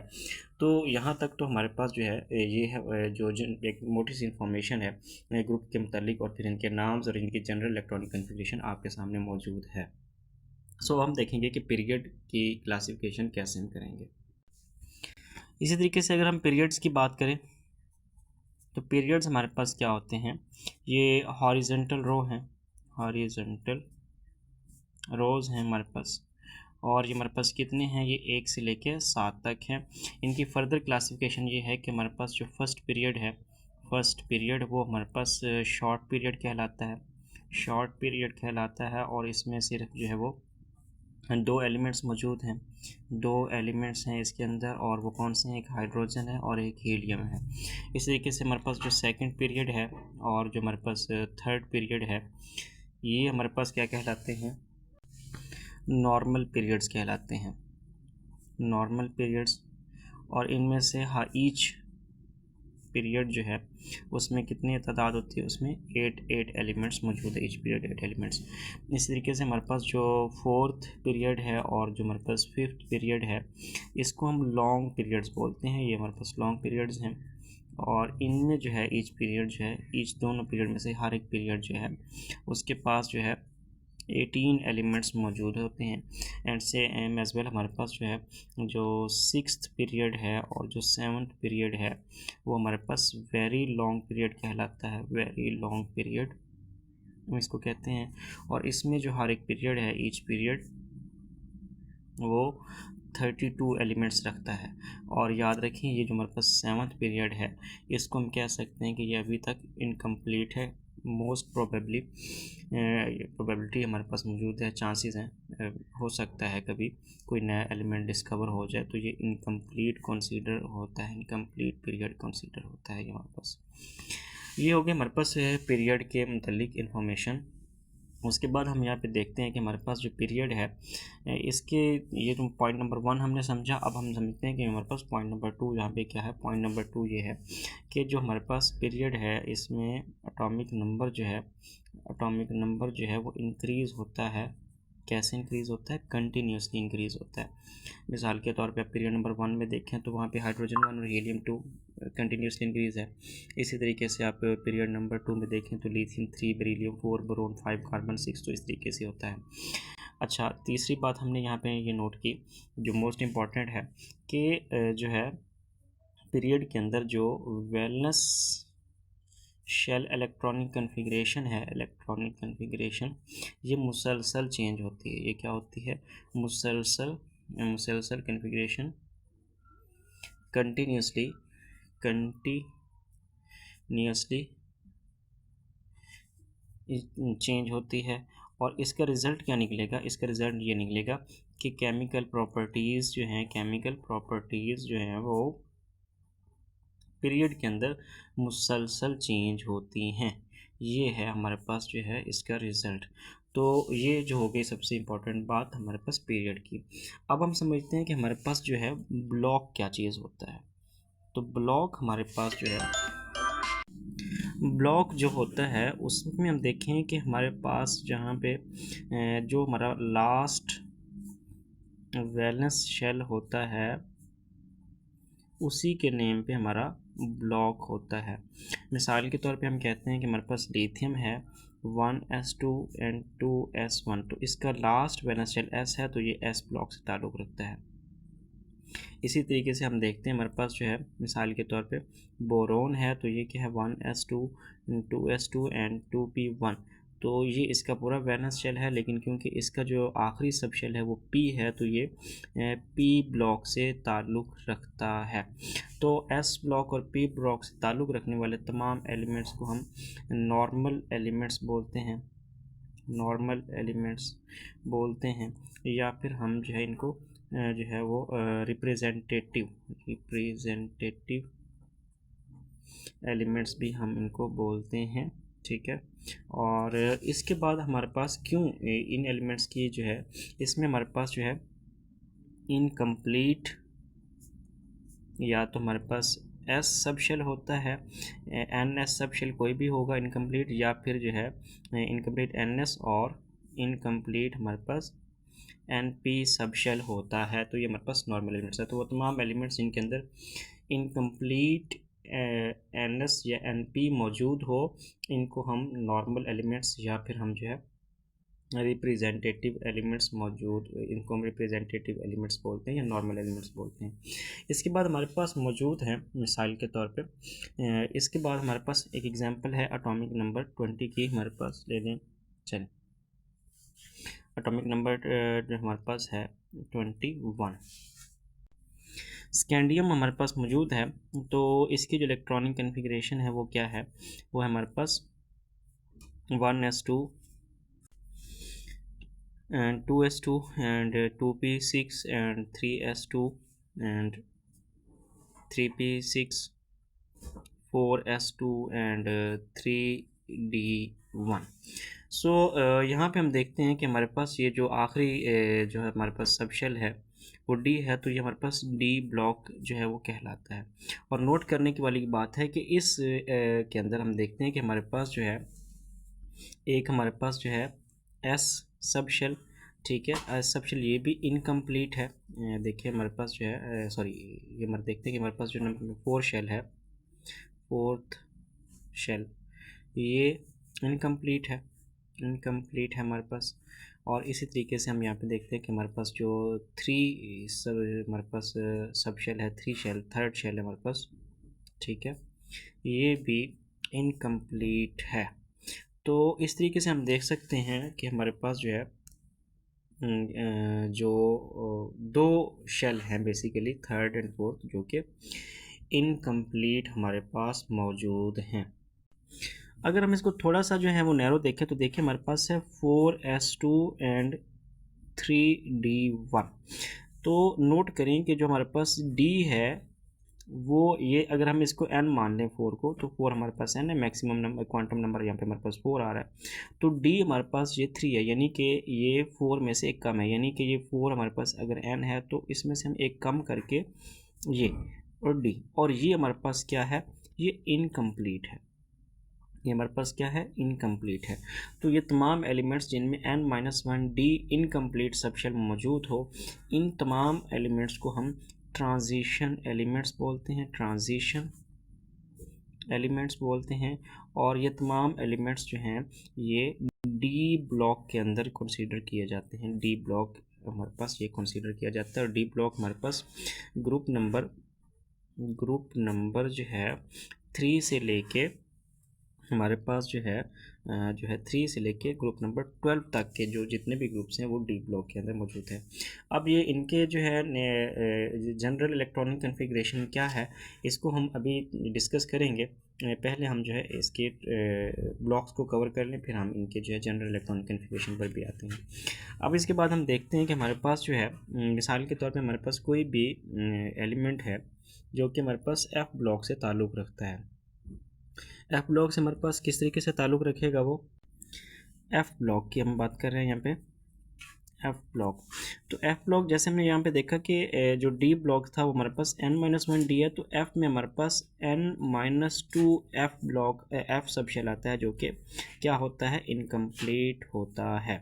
Speaker 1: तो यहाँ तक तो हमारे पास जो है ये है जो एक मोटी सी इन्फॉर्मेशन है ग्रुप के मुतालिक, और फिर इनके नाम्स और इनकी जनरल इलेक्ट्रॉनिक कन्फिग्रेशन आपके सामने मौजूद है। सो हम देखेंगे कि पीरियड की क्लासिफिकेशन कैसे हम करेंगे। इसी तरीके से अगर हम पीरियड्स की बात करें तो पीरियड्स हमारे पास क्या होते हैं, ये हॉरिजेंटल रो हैं, हॉरिजेंटल रोज़ हैं हमारे पास, और ये हमारे पास कितने हैं, ये 1 से लेके 7 तक हैं। इनकी फर्दर क्लासिफिकेशन ये है कि हमारे पास जो फर्स्ट पीरियड वो हमारे पास शॉर्ट पीरियड कहलाता है, और इसमें सिर्फ जो है वो 2 एलिमेंट्स मौजूद हैं, 2 एलिमेंट्स हैं इसके अंदर, और वो कौन से हैं, एक हाइड्रोजन है और एक हीलियम है। इस तरीके से हमारे पास जो सेकंड पीरियड है और जो हमारे पास थर्ड पीरियड है, ये हमारे पास क्या कहलाते हैं, नॉर्मल पीरियड्स कहलाते हैं, नॉर्मल पीरियड्स। और इनमें से ईच पीरियड जो है उसमें कितनी तादाद होती है, उसमें 8 एलिमेंट्स मौजूद है, ईच पीरियड 8 एलिमेंट्स। इस तरीके से हमारे पास जो फोर्थ पीरियड है और जो हमारे पास फिफ्थ पीरियड है, इसको हम लॉन्ग पीरियड्स बोलते हैं। ये हमारे पास लॉन्ग पीरियड्स हैं, और इनमें जो है ईच पीरियड जो है, ईच दोनों पीरियड में से हर एक पीरियड जो है उसके पास जो है 18 एलिमेंट्स मौजूद होते हैं। एंड से एम एज़ वेल हमारे पास जो है जो सिक्स्थ पीरियड है और जो सेवन्थ पीरियड है वो हमारे पास वेरी लॉन्ग पीरियड कहलाता है, वेरी लॉन्ग पीरियड हम इसको कहते हैं। और इसमें जो हर एक पीरियड है, ईच पीरियड वो 32 एलिमेंट्स रखता है। और याद रखें, ये जो हमारे पास सेवन्थ पीरियड है इसको हम कह सकते हैं कि ये अभी तक इनकम्प्लीट है। मोस्ट प्रोबेबिलिटी हमारे पास मौजूद है, चांसेस हैं, हो सकता है कभी कोई नया एलिमेंट डिस्कवर हो जाए, तो ये इनकम्प्लीट कंसीडर होता है, इनकम्प्लीट पीरियड कंसीडर होता है ये हमारे पास। ये हो गया हमारे पास पीरियड के मुतल्लिक इन्फॉर्मेशन। उसके बाद हम यहाँ पे देखते हैं कि हमारे पास जो पीरियड है इसके, ये तो पॉइंट नंबर 1 हमने समझा। अब हम समझते हैं कि हमारे पास पॉइंट नंबर 2 यहाँ पे क्या है। पॉइंट नंबर 2 ये है कि जो हमारे पास पीरियड है इसमें एटॉमिक नंबर जो है वो इंक्रीज़ होता है। कैसे इंक्रीज़ होता है, कंटिन्यूसली इंक्रीज़ होता है। मिसाल के तौर पे पीरियड नंबर 1 में देखें तो वहाँ पे हाइड्रोजन 1 और हीलियम 2 कंटिन्यूसली इंक्रीज़ है। इसी तरीके से आप पीरियड नंबर 2 में देखें तो लिथियम 3, बेरिलियम 4, बोरोन 5, कार्बन 6, तो इस तरीके से होता है। अच्छा, तीसरी बात हमने यहाँ पे ये नोट की जो मोस्ट इम्पॉर्टेंट है कि जो है पीरियड के अंदर जो वैलेंस शेल इलेक्ट्रॉनिक कन्फिग्रेशन ये मुसलसल चेंज होती है। ये क्या होती है, मुसलसल कन्फिग्रेशन कंटिन्यूसली चेंज होती है। और इसका रिज़ल्ट क्या निकलेगा, इसका रिज़ल्ट ये निकलेगा कि केमिकल प्रॉपर्टीज़ जो हैं वो पीरियड के अंदर मुसलसल चेंज होती हैं। ये है हमारे पास जो है इसका रिज़ल्ट। तो ये जो हो गई सबसे इम्पोर्टेंट बात हमारे पास पीरियड की। अब हम समझते हैं कि हमारे पास जो है ब्लॉक क्या चीज़ होता है। तो ब्लॉक हमारे पास जो है, ब्लॉक जो होता है उसमें हम देखें कि हमारे पास जहाँ पे जो हमारा लास्ट वैलेंस शेल होता है उसी के नेम पे हमारा ब्लॉक होता है। मिसाल के तौर पे हम कहते हैं कि हमारे पास लिथियम है 1s2 एंड 2s1, तो इसका लास्ट वैलेंस शेल s है, तो ये s ब्लॉक से ताल्लुक़ रखता है। इसी तरीके से हम देखते हैं हमारे पास जो है मिसाल के तौर पे बोरोन है, तो ये क्या है 1s2, 2s2 एंड 2p1, तो ये इसका पूरा वैलेंस शेल है। लेकिन क्योंकि इसका जो आखिरी सब शेल है वो p है, तो ये p ब्लॉक से ताल्लुक़ रखता है। तो s ब्लॉक और p ब्लॉक से ताल्लुक़ रखने वाले तमाम एलिमेंट्स को हम नॉर्मल एलिमेंट्स बोलते हैं, या फिर हम जो है इनको जो है वो रिप्रेजेंटेटिव एलिमेंट्स भी हम इनको बोलते हैं, ठीक है। और इसके बाद हमारे पास क्यों इन एलिमेंट्स की जो है, इसमें हमारे पास जो है इनकम्प्लीट, या तो हमारे पास एस सब शेल होता है, एन एस सब शेल कोई भी होगा इनकम्प्लीट, या फिर जो है इनकम्प्लीट एन एस और इनकम्प्लीट हमारे पास एन पी सब शेल होता है। तो ये हमारे पास नॉर्मल एलिमेंट्स है। तो वो तमाम एलिमेंट्स इनके अंदर इनकम्प्लीट एन एस या एन पी मौजूद हो, इनको हम नॉर्मल एलिमेंट्स या फिर हम जो है रिप्रेजेंटेटिव एलिमेंट्स इनको हम रिप्रेजेंटेटिव एलिमेंट्स बोलते हैं या नॉर्मल एलिमेंट्स बोलते हैं। इसके बाद हमारे पास मौजूद है मिसाल के तौर पे, इसके बाद हमारे पास एक एग्जांपल है एटॉमिक नंबर 20 की, हमारे पास ले लें। चलें, एटॉमिक नंबर जो हमारे पास है 21। स्कैंडियम हमारे पास मौजूद है, तो इसकी जो इलेक्ट्रॉनिक कन्फिग्रेशन है वो क्या है, वो है हमारे पास 1s2 and 2s2 and 2p6 and 3s2 and 3p6 4s2 and 3d1। सो यहाँ पे हम देखते हैं कि हमारे पास ये जो आखिरी जो है हमारे पास सब शेल है वो डी है, तो ये हमारे पास डी ब्लॉक जो है वो कहलाता है। और नोट करने की वाली बात है कि इस के अंदर हम देखते हैं कि हमारे पास जो है एक हमारे पास जो है एस सब शेल, ठीक है, एस सब शेल ये भी इनकम्प्लीट है। देखिए हमारे पास जो है सॉरी ये हमारे देखते हैं कि हमारे पास जो नंबर 4 शेल है, फोर्थ शेल ये इनकम्प्लीट है, इनकम्प्लीट है हमारे पास। और इसी तरीके से हम यहाँ पे देखते हैं कि हमारे पास जो हमारे पास सब शेल है, 3 शेल, थर्ड शेल है हमारे पास, ठीक है, ये भी इनकम्प्लीट है। तो इस तरीके से हम देख सकते हैं कि हमारे पास जो है जो 2 शेल हैं बेसिकली, थर्ड एंड फोर्थ, जो कि इनकम्प्लीट हमारे पास मौजूद हैं। अगर हम इसको थोड़ा सा जो है वो नैरो देखें तो देखिए हमारे पास है 4s2 एंड 3d1। तो नोट करें कि जो हमारे पास d है वो ये अगर हम इसको n मान लें 4 को, तो 4 हमारे पास n है, मैक्सिमम नंबर क्वांटम नंबर यहाँ पे हमारे पास 4 आ रहा है। तो d हमारे पास ये 3 है, यानी कि ये 4 में से एक कम है, यानी कि ये 4 हमारे पास अगर n है तो इसमें से हम एक कम करके ये और d, और ये हमारे पास क्या है, ये इनकम्प्लीट है, ये हमारे पास क्या है, इनकम्प्लीट है। तो ये तमाम एलिमेंट्स जिनमें n-1d इनकम्प्लीट सबशेल मौजूद हो, इन तमाम एलिमेंट्स को हम ट्रांजिशन एलिमेंट्स बोलते हैं, ट्रांजिशन एलिमेंट्स बोलते हैं। और ये तमाम एलिमेंट्स जो हैं ये डी ब्लॉक के अंदर कंसीडर किए जाते हैं, डी ब्लॉक हमारे पास ये कंसीडर किया जाता है। और डी ब्लॉक हमारे पास ग्रुप नंबर जो है 3 से लेके हमारे पास जो है 3 से लेके ग्रुप नंबर 12 तक के जो जितने भी ग्रुप्स हैं वो डी ब्लॉक के अंदर मौजूद है। अब ये इनके जो है जनरल इलेक्ट्रॉनिक कन्फिग्रेशन क्या है, इसको हम अभी डिस्कस करेंगे। पहले हम जो है इसके ब्लॉक्स को कवर कर लें, फिर हम इनके जो है जनरल इलेक्ट्रॉनिक कन्फिग्रेशन पर भी आते हैं। अब इसके बाद हम देखते हैं कि हमारे पास जो है मिसाल के तौर पे हमारे पास कोई भी एलिमेंट है जो कि हमारे पास एफ ब्लॉक से ताल्लुक़ रखता है। एफ ब्लॉक से हमारे पास किस तरीके से ताल्लुक़ रखेगा, वो एफ ब्लॉक की हम बात कर रहे हैं यहाँ पे, एफ ब्लॉक। तो एफ ब्लॉक जैसे हमने यहाँ पे देखा कि जो डी ब्लॉक था वो हमारे पास n-1d है, तो एफ में हमारे पास n-2 F block F subshell आता है, जो कि क्या होता है, इनकम्प्लीट होता है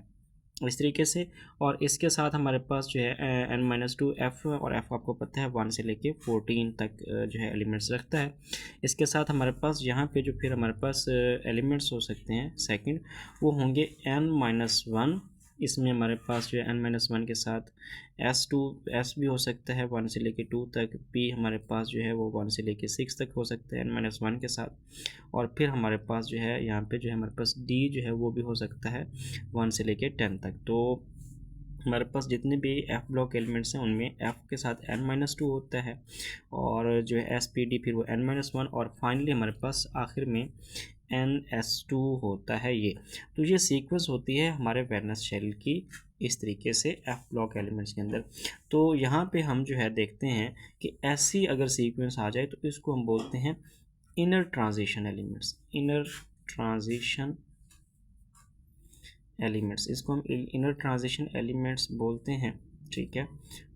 Speaker 1: इस तरीके से। और इसके साथ हमारे पास जो है n-2 एफ, और एफ आपको पता है 1 से लेके 14 तक जो है एलिमेंट्स रखता है। इसके साथ हमारे पास यहाँ पे जो फिर हमारे पास एलिमेंट्स हो सकते हैं सेकंड, वो होंगे n-1, इसमें हमारे पास जो है n-1 के साथ s भी हो सकता है 1 से लेके 2 तक, p हमारे पास जो है वो 1 से लेके 6 तक हो सकता है n-1 के साथ। और फिर हमारे पास जो है यहाँ पे जो है हमारे पास d जो है वो भी हो सकता है 1 से लेके 10 तक। तो हमारे पास जितने भी एफ ब्लॉक एलिमेंट्स हैं उनमें एफ के साथ n-2 होता है, और जो है SPD फिर वो n-1, और फाइनली हमारे पास आखिर में NS2 होता है ये। तो ये सीक्वेंस होती है हमारे वैलेंस शेल की इस तरीके से एफ ब्लॉक एलिमेंट्स के अंदर। तो यहाँ पे हम जो है देखते हैं कि ऐसी अगर सीक्वेंस आ जाए तो इसको हम बोलते हैं inner transition elements, inner transition elements, इसको हम इनर ट्रांजिशन एलिमेंट्स बोलते हैं, ठीक है।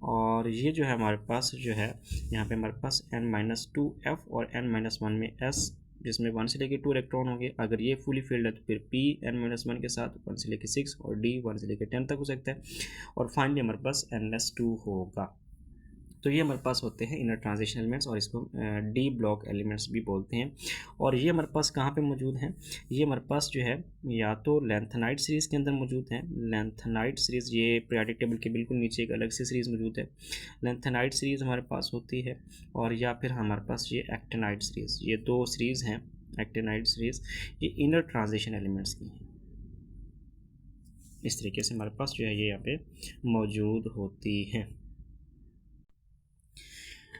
Speaker 1: और ये जो है हमारे पास जो है यहाँ पे हमारे पास n-2 एफ और n-1 में s, जिसमें 1 से लेके 2 इलेक्ट्रॉन होंगे। अगर ये फुली फिल्ड है तो फिर p n-1 के साथ 1 से लेके 6 और d 1 से लेके 10 तक हो सकता है, और फाइनली हमारे पास n-2 होगा। तो ये हमारे पास होते हैं इनर ट्रांजिशन एलिमेंट्स, और इसको डी ब्लॉक एलिमेंट्स भी बोलते हैं। और ये हमारे पास कहाँ पे मौजूद हैं, ये हमारे पास जो है या तो लैंथेनाइड सीरीज़ के अंदर मौजूद हैं, लैंथेनाइड सीरीज़ ये पीरियोडिक टेबल के बिल्कुल नीचे एक अलग से सीरीज़ मौजूद है, लैंथेनाइड सीरीज़ हमारे पास होती है। और या फिर हमारे पास ये एक्टिनाइड सीरीज़, ये 2 सीरीज़ हैं एक्टिनाइड सीरीज़, ये इनर ट्रांजिशन एलिमेंट्स की हैं, इस तरीके से हमारे पास जो है ये यहाँ पे मौजूद होती हैं।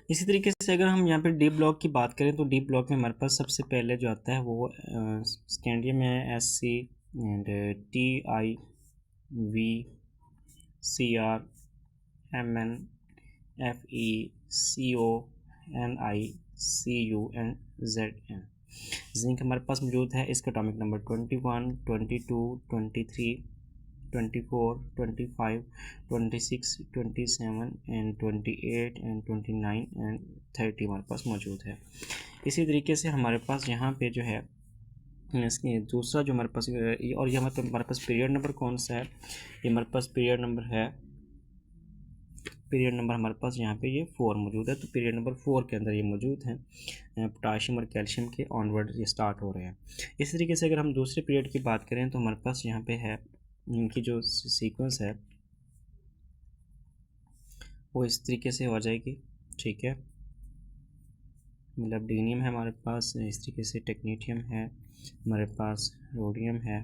Speaker 1: इसी तरीके से अगर हम यहाँ पे डी ब्लॉक की बात करें तो डी ब्लॉक में हमारे पास सबसे पहले जो आता है वो स्कैंडियम है, SC and TiVCr Mn Fe Co Ni Cu and Zn। Zinc हमारे पास मौजूद है, इसका atomic number 21, 22, 23, 24, 25, 26, 27 and 28 and 29 and 30 हमारे पास मौजूद है। इसी तरीके से हमारे पास यहाँ पे जो है इसके दूसरा जो हमारे पास और ये हमारे पास पीरियड नंबर कौन सा है, ये हमारे पास पीरियड नंबर हमारे पास यहाँ पे ये 4 मौजूद है। तो पीरियड नंबर 4 के अंदर ये मौजूद हैं, पोटाशियम और कैल्शियम के ऑनवर्ड ये स्टार्ट हो रहे हैं। इस तरीके से अगर हम दूसरे पीरियड की बात करें तो हमारे पास यहाँ पे है इनकी जो सीक्वेंस है वो इस तरीके से हो जाएगी, ठीक है। मोलिब्डेनम है हमारे पास, इस तरीके से टेक्नीशियम है हमारे पास, रोडियम है,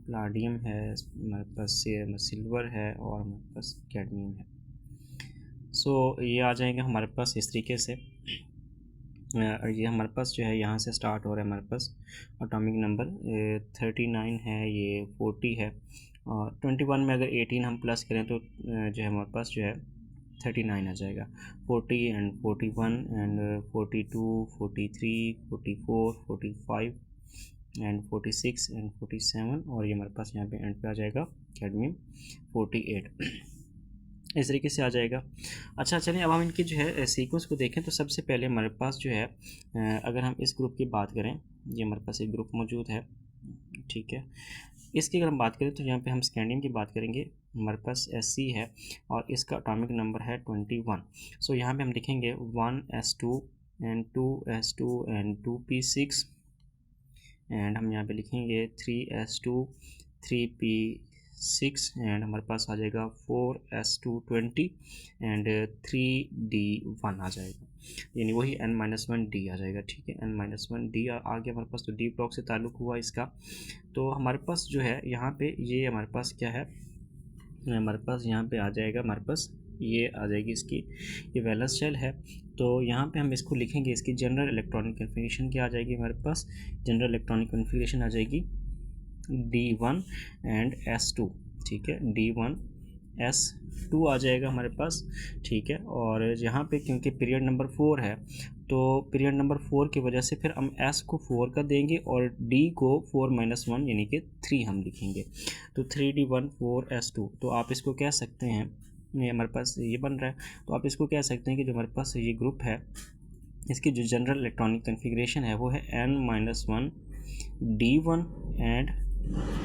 Speaker 1: प्लाडियम है हमारे पास, सिल्वर है और हमारे पास कैडमियम है। सो ये आ जाएगा हमारे पास इस तरीके से। ये हमारे पास जो है यहाँ से स्टार्ट हो रहा है हमारे पास एटॉमिक नंबर 39 है, ये 40 है और 21 में अगर 18 हम प्लस करें तो जो है हमारे पास जो है 39 आ जाएगा। 40 एंड 41 एंड 42, 43, 44, 45 एंड 46 एंड 47 और ये हमारे पास यहाँ पे एंड पे आ जाएगा कैडमियम 48 इस तरीके से आ जाएगा। अच्छा चलिए अब हम इनकी जो है सीक्वेंस को देखें तो सबसे पहले हमारे पास जो है अगर हम इस ग्रुप की बात करें, ये हमारे पास एक ग्रुप मौजूद है, ठीक है। इसकी अगर हम बात करें तो यहाँ पे हम स्कैंडियम की बात करेंगे, हमारे पास SC है और इसका एटॉमिक नंबर है 21। सो यहाँ पे हम लिखेंगे 1s2 and 2s2 and 2p6 and हम यहाँ पे लिखेंगे 3s2 3p6 एंड हमारे पास आ जाएगा 4s2 एंड 3d1 आ जाएगा, यानी वही n-1d आ जाएगा, ठीक है। n-1d आ गया हमारे पास, तो डी ब्लॉक से ताल्लुक़ हुआ इसका। तो हमारे पास जो है यहाँ पे ये हमारे पास क्या है, हमारे पास यहाँ पे आ जाएगा, हमारे पास ये आ जाएगी इसकी ये वैलेंस शेल है। तो यहाँ पे हम इसको लिखेंगे, इसकी जनरल इलेक्ट्रॉनिक कन्फिगरेशन क्या आ जाएगी, हमारे पास जनरल इलेक्ट्रॉनिक कन्फिगरेशन आ जाएगी D1 एंड S2, ठीक है, D1 S2 आ जाएगा हमारे पास, ठीक है। और यहाँ पे क्योंकि पीरियड नंबर 4 है तो पीरियड नंबर 4 की वजह से फिर हम S को 4 का देंगे और D को 4-1 यानी कि 3 हम लिखेंगे, तो 3D1 4S2। तो आप इसको कह सकते हैं, ये हमारे पास ये बन रहा है, तो आप इसको कह सकते हैं कि जो हमारे पास ये ग्रुप है इसकी जो जनरल इलेक्ट्रॉनिक कन्फिगरेशन है वो है n-1 D1 एंड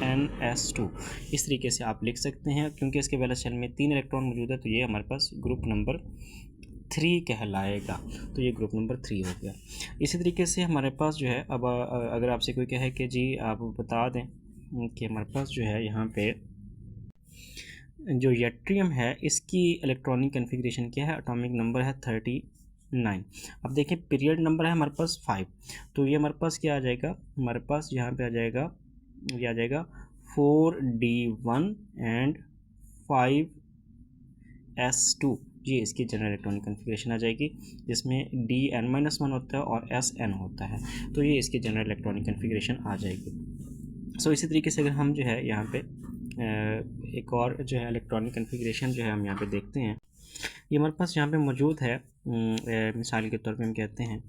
Speaker 1: NS2। इस तरीके से आप लिख सकते हैं, क्योंकि इसके वैलेंस शेल में 3 इलेक्ट्रॉन मौजूद है तो ये हमारे पास ग्रुप नंबर 3 कहलाएगा, तो ये ग्रुप नंबर 3 हो गया। इसी तरीके से हमारे पास जो है अब अगर आपसे कोई कहे कि जी आप बता दें कि हमारे पास जो है यहाँ पे जो यट्रियम है इसकी इलेक्ट्रॉनिक कन्फिगरेशन क्या है, एटॉमिक नंबर है 39। अब देखें पीरियड नंबर है हमारे पास 5, तो ये हमारे पास क्या आ जाएगा, हमारे पास यहाँ पे आ जाएगा, ये आ जाएगा 4D1 एंड 5S2, ये इसकी जनरल इलेक्ट्रॉनिक कन्फिगरेशन आ जाएगी, जिसमें Dn-1 होता है और Sn होता है, तो ये इसकी जनरल इलेक्ट्रॉनिक कन्फिगरेशन आ जाएगी। सो इसी तरीके से अगर हम जो है यहाँ पे एक और जो है इलेक्ट्रॉनिक कन्फिगरेशन जो है हम यहाँ पे देखते हैं, ये हमारे पास यहाँ पे मौजूद है। मिसाल के तौर पे हम कहते हैं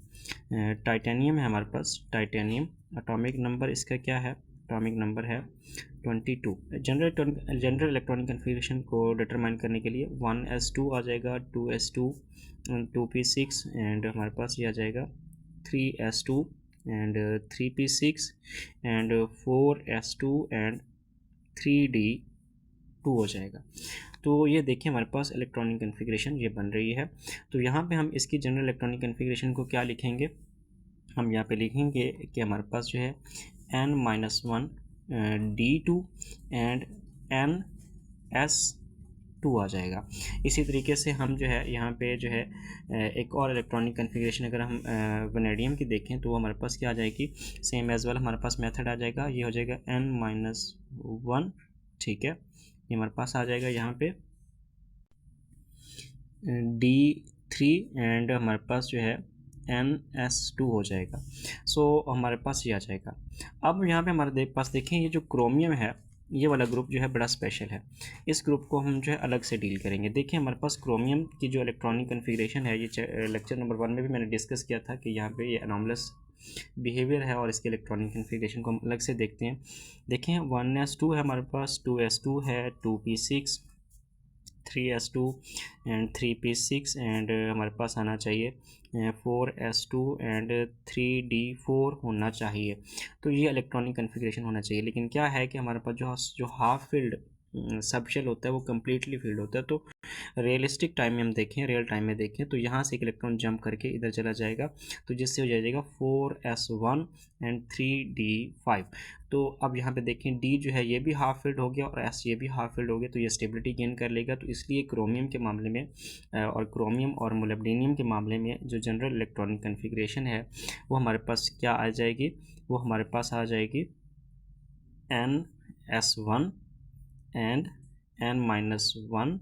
Speaker 1: टाइटेनियम है हमारे पास, टाइटेनियम एटॉमिक नंबर इसका क्या है, एटॉमिक नंबर है 22। जनरल इलेक्ट्रॉनिक कन्फिगरेशन को डिटरमाइन करने के लिए 1s2 आ जाएगा, 2s2 2p6 एंड हमारे पास ये आ जाएगा 3s2 and 3p6 and 4s2 and 3d2 हो जाएगा। तो ये देखिए हमारे पास इलेक्ट्रॉनिक कन्फिगरेशन ये बन रही है। तो यहाँ पे हम इसकी जनरल इलेक्ट्रॉनिक कन्फिगरेशन को क्या लिखेंगे, हम यहाँ पे लिखेंगे कि हमारे पास जो है n-1 D2 and NS2 and 4 2 and 3 D1 आ जाएगा। तो ये देखिए हमारे पास इलेक्ट्रॉनिक कन्फिगरेशन ये बन रही है। तो यहाँ पे हम इसकी जनरल इलेक्ट्रॉनिक कन्फिगरेशन को क्या लिखेंगे, हम यहाँ पे लिखेंगे कि हमारे पास जो है n-1 D2 एंड NS2 2 आ जाएगा। इसी तरीके से हम जो है यहाँ पे जो है एक और इलेक्ट्रॉनिक कन्फिग्रेशन अगर हम वनेडियम की देखें तो वो हमारे पास क्या आ जाएगी, सेम एज वेल हमारे पास मेथड आ जाएगा, ये हो जाएगा n-1, ठीक है। ये हमारे पास आ जाएगा यहाँ पे D3 एंड हमारे पास जो है NS2 हो जाएगा। सो हमारे पास ये आ जाएगा। अब यहाँ पे हमारे पास देखें ये जो क्रोमियम है, ये वाला ग्रुप जो है बड़ा स्पेशल है, इस ग्रुप को हम जो है अलग से डील करेंगे। देखिए हमारे पास क्रोमियम की जो इलेक्ट्रॉनिक कन्फिग्रेशन है, ये लेक्चर नंबर 1 में भी मैंने डिस्कस किया था कि यहाँ पे ये अनोमलस बिहेवियर है और इसके इलेक्ट्रॉनिक कन्फिग्रेशन को हम अलग से देखते हैं। देखें 1s2 है हमारे पास, 2s2 है, 2p6, 3s2 and 3p6 and हमारे पास आना चाहिए 4s2 एंड 3d4 होना चाहिए। तो ये इलेक्ट्रॉनिक कन्फिग्रेशन होना चाहिए। लेकिन क्या है कि हमारे पास जो हाफ फील्ड सबशेल होता है वो कम्प्लीटली फील्ड होता है। तो रियलिस्टिक टाइम में हम देखें, रियल टाइम में देखें तो यहाँ से एक इलेक्ट्रॉन जंप करके इधर चला जाएगा, तो जिससे हो जाएगा 4s1 एंड 3d5। तो अब यहाँ पे देखें D जो है ये भी हाफ फील्ड हो गया और S ये भी हाफ फील्ड हो गया, तो ये स्टेबिलिटी गेन कर लेगा। तो इसलिए क्रोमियम के मामले में और क्रोमियम और मोलिब्डेनियम के मामले में जो जनरल इलेक्ट्रॉनिक कन्फिग्रेशन है वो हमारे पास क्या आ जाएगी, वो हमारे पास आ जाएगी NS1 एंड n-1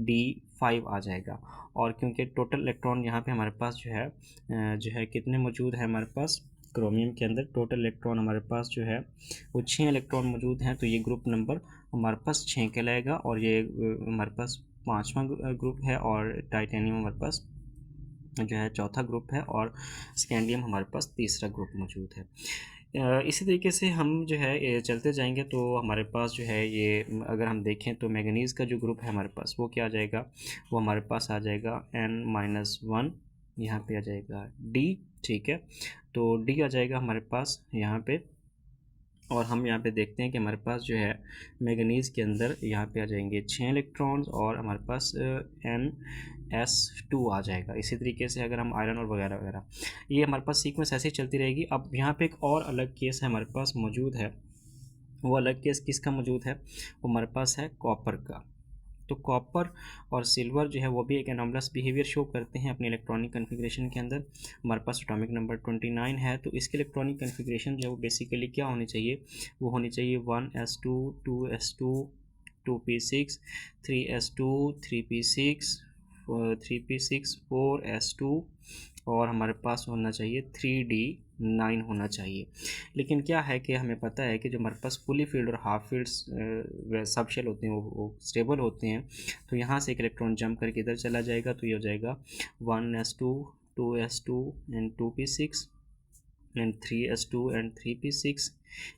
Speaker 1: D5 आ जाएगा। और क्योंकि टोटल इलेक्ट्रॉन यहाँ पे हमारे पास जो है कितने मौजूद है, हमारे पास क्रोमियम के अंदर टोटल इलेक्ट्रॉन हमारे पास जो है वो 6 इलेक्ट्रॉन मौजूद हैं। तो ये ग्रुप नंबर हमारे पास 6 कहलाएगा और ये हमारे पास 5वां ग्रुप है और टाइटेनियम हमारे पास जो है 4था ग्रुप है और स्कैंडियम हमारे पास 3रा ग्रुप मौजूद है। इसी तरीके से हम जो है चलते जाएंगे तो हमारे पास जो है ये अगर हम देखें तो मैंगनीज़ का जो ग्रुप है हमारे पास वो क्या आ जाएगा, वो हमारे पास आ जाएगा n-1, यहाँ पे आ जाएगा D, ठीक है। तो D आ जाएगा हमारे पास यहाँ पे, और हम यहाँ पे देखते हैं कि हमारे पास जो है मैंगनीज़ के अंदर यहाँ पे आ जाएंगे 6 इलेक्ट्रॉन्स और हमारे पास NS2 आ जाएगा। इसी तरीके से अगर हम आयरन और वगैरह वगैरह, ये हमारे पास सीक्वेंस ऐसे ही चलती रहेगी। अब यहाँ पे एक और अलग केस है हमारे पास मौजूद है, वो अलग केस किसका मौजूद है, वो हमारे पास है कॉपर का। तो कॉपर और सिल्वर जो है वो भी एक एनोमलस बिहेवियर शो करते हैं अपने इलेक्ट्रॉनिक कन्फिग्रेशन के अंदर। हमारे पास एटॉमिक नंबर 29 है, तो इसके इलेक्ट्रॉनिक कन्फिग्रेशन जो है वो बेसिकली क्या होनी चाहिए, वो होनी चाहिए 1s2, 2s2, 2p6, 3s2, 3p6, 3p6, 4s2 और हमारे पास होना चाहिए 3d9 होना चाहिए। लेकिन क्या है कि हमें पता है कि जो हमारे पास फुली फील्ड और हाफ फील्ड सब शेल होते हैं वो स्टेबल होते हैं। तो यहाँ से एक इलेक्ट्रॉन जंप करके इधर चला जाएगा, तो ये हो जाएगा 1s2, 2s2 and 2p6 and 3s2 and 3p6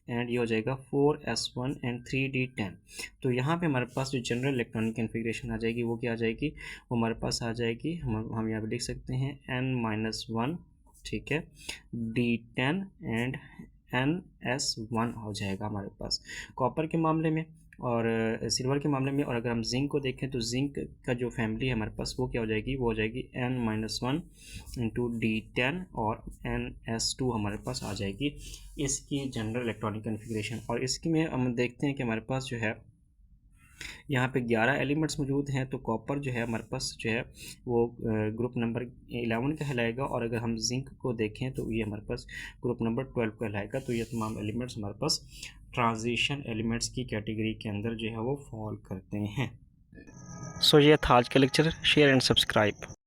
Speaker 1: and ये हो जाएगा 4s1 एंड 3d10। तो यहाँ पे हमारे पास जो जनरल इलेक्ट्रॉनिक कन्फिग्रेशन आ जाएगी वो क्या आ जाएगी, वो हमारे पास आ जाएगी, हम यहाँ पे लिख सकते हैं n-1, ठीक है, d10 एंड NS1 हो जाएगा हमारे पास कॉपर के मामले में और सिल्वर के मामले में। और अगर हम जिंक को देखें तो जिंक का जो फैमिली है हमारे पास वो क्या हो जाएगी, वो हो जाएगी n-1 इंटू D10 और NS2 हमारे पास आ जाएगी इसकी जनरल इलेक्ट्रॉनिक कन्फिग्रेशन। और इसकी में हम देखते हैं कि हमारे पास जो है यहाँ पे 11 एलिमेंट्स मौजूद हैं। तो कॉपर जो है हमारे पास जो है वो ग्रुप नंबर 11 कहलाएगा और अगर हम जिंक को देखें तो ये हमारे पास ग्रुप नंबर 12 कहलाएगा। तो ये तमाम एलिमेंट्स हमारे पास ट्रांजिशन एलिमेंट्स की कैटेगरी के अंदर जो है वो फॉल करते हैं। सो ये था आज का लेक्चर। Share and subscribe.